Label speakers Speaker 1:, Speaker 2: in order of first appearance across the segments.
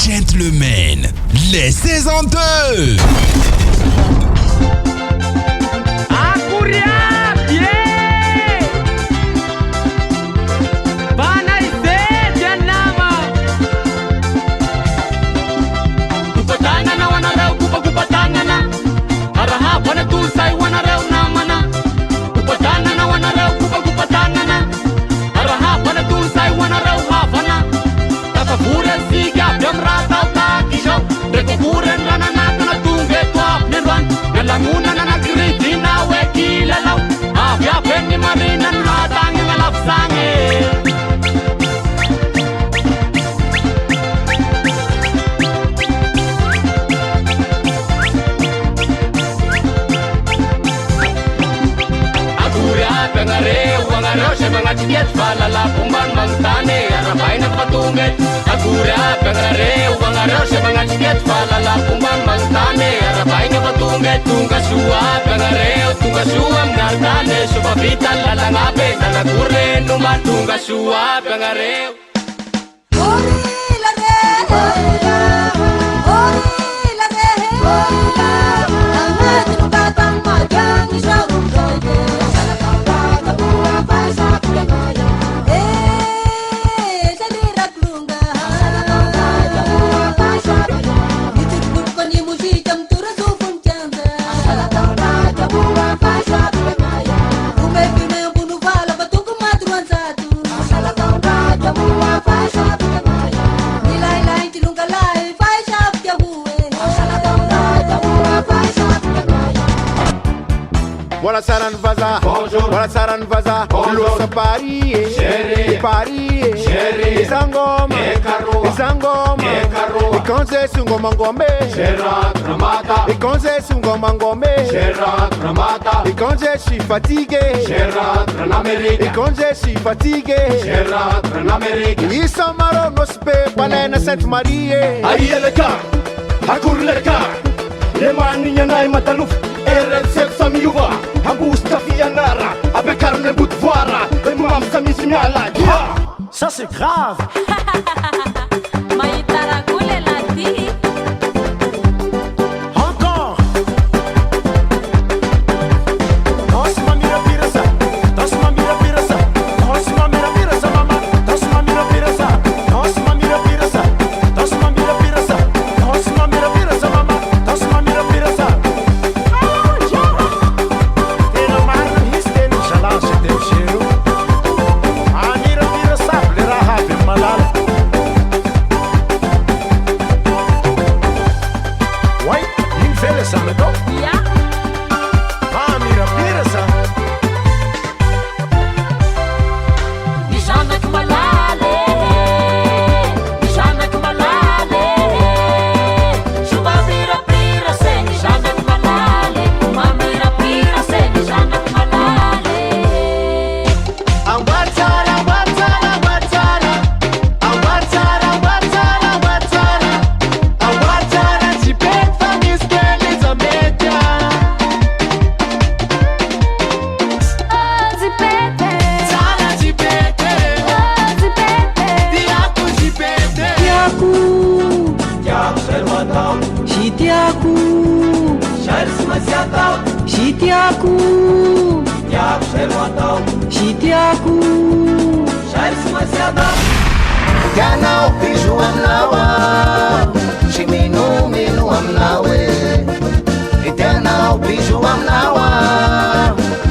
Speaker 1: Gentlemen, les saisons 2.
Speaker 2: Muna na nagriti na weki lalaw Abya pengi marinan hatang yung alapsange Agura pengare wangareo siya mga chikit Falala pumban mangtane arabay na patunget Agura pengare wangareo siya mga chikit Falala pumban mangtane arabay na patunget Tunga suwa pengareo tunga suwa mnartane Suba vital lalangabe talagure numan Tunga suwa pengareo
Speaker 3: Voilà Saranvaza, bonjour. Voilà Saranvaza, bonjour. Paris, chérie, Paris, chérie, Isangoma, Isangoma, et quand c'est Sungoma Ngombe, Gérard Ramata, et quand c'est Sungoma Ngombe, Gérard Ramata, et quand je suis fatigué, Gérard Ramérique, et quand je suis fatigué, Gérard Ramérique, Isamaro Nospe, Palena Sainte Marie,
Speaker 4: Aïe le car, Akour le car, les manianai mataluf. RLC Samiuva, Abusta Fianara, avec Arne Boutvoira, et Mam Sami Signala. Ça c'est grave. Encore. Osma mira pirasa, Osma mira pirasa, Osma mira pirasa, mama, Osma mira pirasa, Osma mira pirasa, Osma mira pirasa, Osma mira pirasa, mama, Osma mira pirasa.
Speaker 5: Ganao pisu amnawa, shiminu minu amnawe. Ganao pisu amnawa,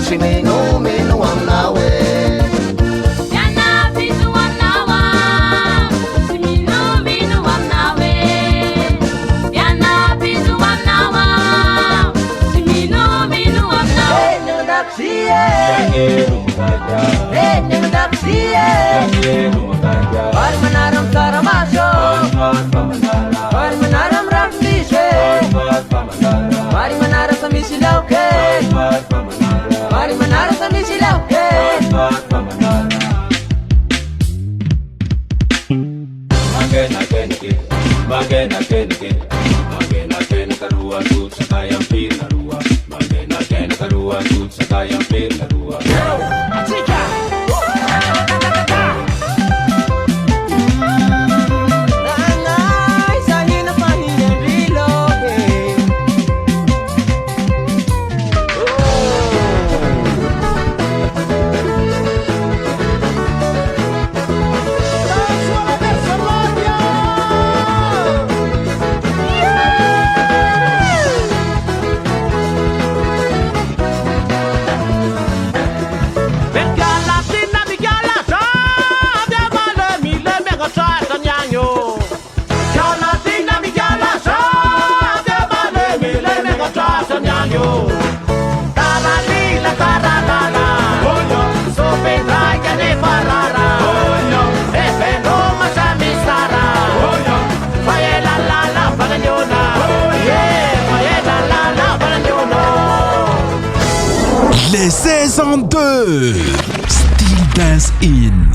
Speaker 5: shiminu minu amnawe.
Speaker 2: Hari menanam karamasyo, hari menanam raksise, hari menanam samisilaw ke, hari menanam samisilaw ke. Magen karuan tut sa kayang pinarua, magen karuan tut sa kayang pinarua. Nanay sa
Speaker 1: 62. Still Dance In.